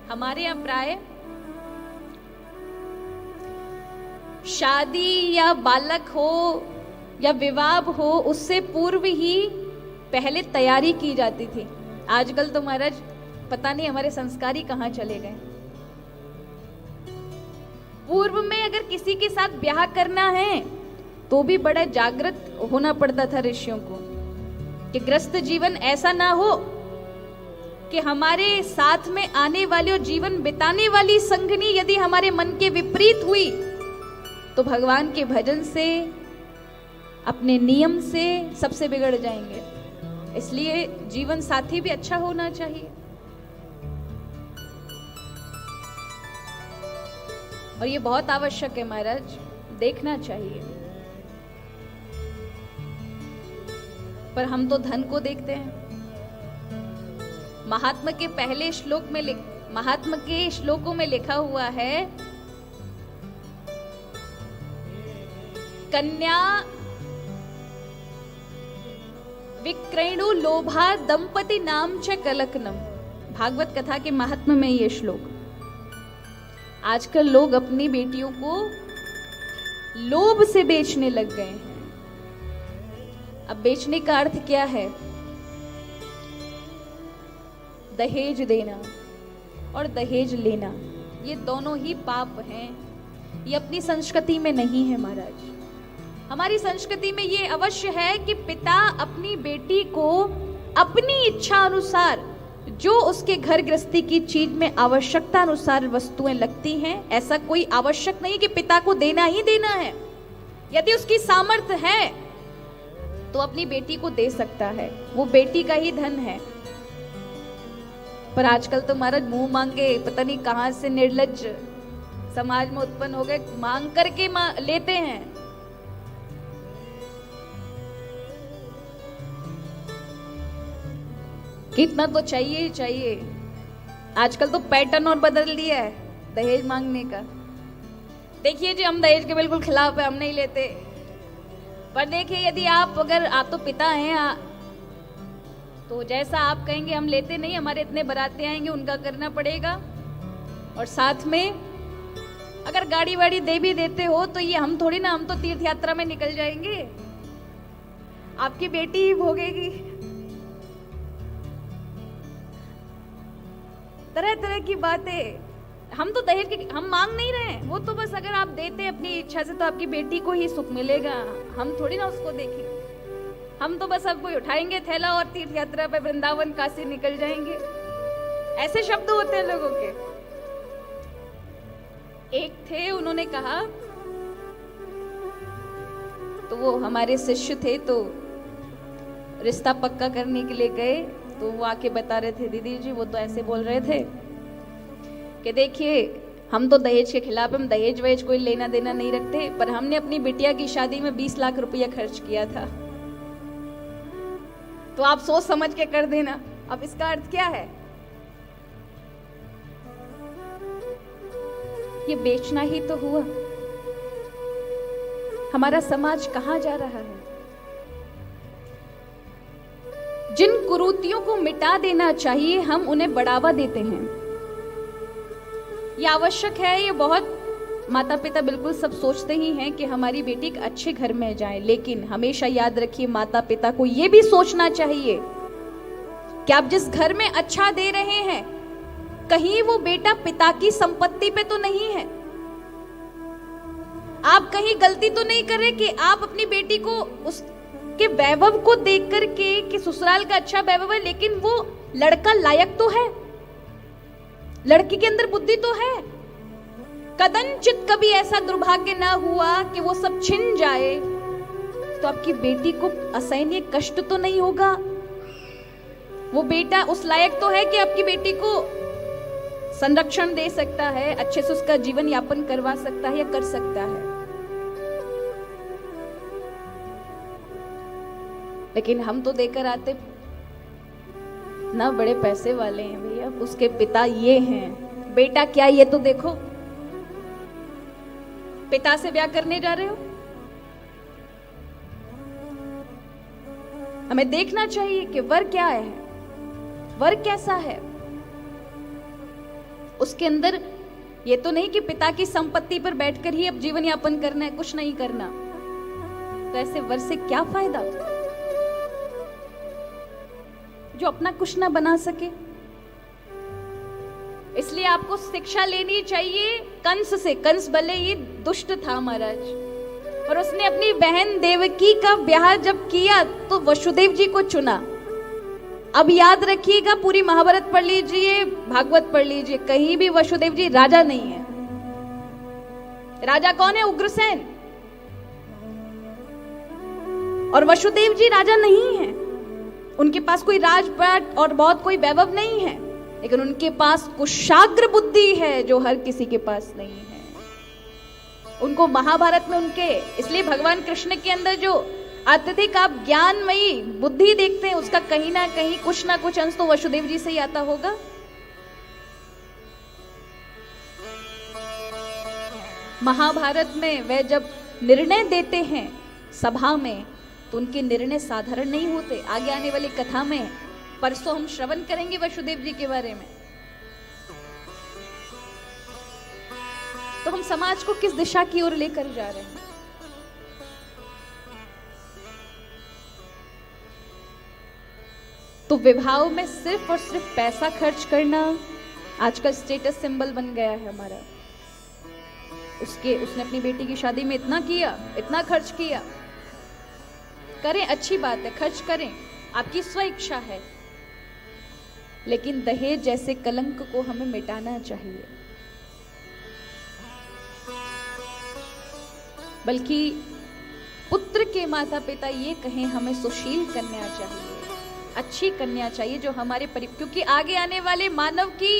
हमारे यहाँ प्राय शादी या बालक हो या विवाह हो, उससे पूर्व ही पहले तैयारी की जाती थी। आजकल तो महाराज पता नहीं हमारे संस्कार ही कहाँ चले गए। पूर्व में अगर किसी के साथ ब्याह करना है तो भी बड़ा जागृत होना पड़ता था ऋषियों को, कि ग्रस्त जीवन ऐसा ना हो कि हमारे साथ में आने वाली और जीवन बिताने वाली संगनी यदि हमारे मन के विपरीत हुई तो भगवान के भजन से, अपने नियम से सबसे बिगड़ जाएंगे। इसलिए जीवन साथी भी अच्छा होना चाहिए। और ये बहुत आवश्यक है महाराज, देखना चाहिए। पर हम तो धन को देखते हैं। महात्मा के पहले श्लोक में महात्मा के श्लोकों में लिखा हुआ है, कन्या विक्रयणु लोभा दंपति नाम च कलकनम। भागवत कथा के महात्मा में ये श्लोक। आजकल लोग अपनी बेटियों को लोभ से बेचने लग गए हैं। अब बेचने का अर्थ क्या है? दहेज देना और दहेज लेना, ये दोनों ही पाप हैं। ये अपनी संस्कृति में नहीं है महाराज। हमारी संस्कृति में ये अवश्य है कि पिता अपनी बेटी को अपनी इच्छा अनुसार जो उसके घर गृहस्थी की चीज में आवश्यकता अनुसार वस्तुएं लगती हैं, ऐसा कोई आवश्यक नहीं कि पिता को देना ही देना है। यदि उसकी सामर्थ्य है तो अपनी बेटी को दे सकता है, वो बेटी का ही धन है। पर आजकल तो महाराज मुंह मांगे पता नहीं कहां से निर्लज्ज समाज में उत्पन्न हो गए, मांग करके लेते हैं। कितना तो चाहिए ही चाहिए। आजकल तो पैटर्न और बदल दिया है दहेज मांगने का। देखिए जी, हम दहेज के बिल्कुल खिलाफ है, हम नहीं लेते। पर देखिए, यदि आप तो पिता हैं, तो जैसा आप कहेंगे हम लेते नहीं। हमारे इतने बराती आएंगे, उनका करना पड़ेगा। और साथ में अगर गाड़ी वाड़ी दे भी देते हो तो ये हम थोड़ी ना, हम तो तीर्थ यात्रा में निकल जाएंगे, आपकी बेटी ही भोगेगी। तरह तरह की बातें। हम तो दहेज के हम मांग नहीं रहे हैं, वो तो बस अगर आप देते अपनी इच्छा से तो आपकी बेटी को ही सुख मिलेगा, हम थोड़ी ना उसको देखें। हम तो बस अब कोई उठाएंगे थैला और तीर्थ यात्रा पे वृंदावन काशी निकल जाएंगे। ऐसे शब्द होते हैं लोगों के। एक थे, उन्होंने कहा, तो वो हमारे शिष्य थे, तो रिश्ता पक्का करने के लिए गए, तो वो आके बता रहे थे, दीदी जी वो तो ऐसे बोल रहे थे कि देखिए हम तो दहेज के खिलाफ, हम दहेज वहेज कोई लेना देना नहीं रखते, पर हमने अपनी बिटिया की शादी में 20 लाख रुपया खर्च किया था, तो आप सोच समझ के कर देना। अब इसका अर्थ क्या है? ये बेचना ही तो हुआ। हमारा समाज कहां जा रहा है? जिन कुरीतियों को मिटा देना चाहिए हम उन्हें बढ़ावा देते हैं। यह आवश्यक है, ये बहुत माता पिता बिल्कुल सब सोचते ही हैं कि हमारी बेटी एक अच्छे घर में जाए, लेकिन हमेशा याद रखिए माता पिता को यह भी सोचना चाहिए कि आप जिस घर में अच्छा दे रहे हैं कहीं वो बेटा पिता की संपत्ति पे तो नहीं है। आप कहीं गलती तो नहीं कर रहे कि आप अपनी बेटी को उसके वैभव को देख करके कि ससुराल का अच्छा वैभव है, लेकिन वो लड़का लायक तो है, लड़की के अंदर बुद्धि तो है। कदनचित कभी ऐसा दुर्भाग्य ना हुआ कि वो सब छिन जाए तो आपकी बेटी को असहनीय कष्ट तो नहीं होगा। वो बेटा उस लायक तो है कि आपकी बेटी को संरक्षण दे सकता है, अच्छे से उसका जीवन यापन करवा सकता है या कर सकता है। लेकिन हम तो देकर आते ना, बड़े पैसे वाले हैं भैया, उसके पिता ये हैं, बेटा क्या ये तो देखो। पिता से ब्याह करने जा रहे हो, हमें देखना चाहिए कि वर क्या है, वर कैसा है। उसके अंदर ये तो नहीं कि पिता की संपत्ति पर बैठकर ही अब जीवन यापन करना है, कुछ नहीं करना। तो ऐसे वर से क्या फायदा जो अपना कुछ ना बना सके। इसलिए आपको शिक्षा लेनी चाहिए कंस से। कंस भले ही दुष्ट था महाराज, पर उसने अपनी बहन देवकी का ब्याह जब किया तो वसुदेव जी को चुना। अब याद रखिएगा, पूरी महाभारत पढ़ लीजिए, भागवत पढ़ लीजिए, कहीं भी वसुदेव जी राजा नहीं है। राजा कौन है? उग्रसेन। और वसुदेव जी राजा नहीं है, उनके पास कोई राजपाट और बहुत कोई वैभव नहीं है, लेकिन उनके पास कुशाग्र बुद्धि है जो हर किसी के पास नहीं है। उनको महाभारत में उनके, इसलिए भगवान कृष्ण के अंदर जो अत्यधिक आप ज्ञानमयी बुद्धि देखते हैं, उसका कहीं ना कहीं कुछ ना कुछ अंश तो वसुदेव जी से ही आता होगा। महाभारत में वे जब निर्णय देते हैं सभा में, तो उनके निर्णय साधारण नहीं होते। आगे आने वाली कथा में परसों हम श्रवण करेंगे वसुदेव जी के बारे में। तो हम समाज को किस दिशा की ओर लेकर जा रहे हैं? तो विवाह में सिर्फ और सिर्फ पैसा खर्च करना आजकल स्टेटस सिंबल बन गया है हमारा। उसने अपनी बेटी की शादी में इतना किया, इतना खर्च किया। करें, अच्छी बात है, खर्च करें, आपकी स्व इच्छा है, लेकिन दहेज जैसे कलंक को हमें मिटाना चाहिए। बल्कि पुत्र के माता पिता ये कहें हमें सुशील कन्या चाहिए, अच्छी कन्या चाहिए जो हमारे क्योंकि आगे आने वाले मानव की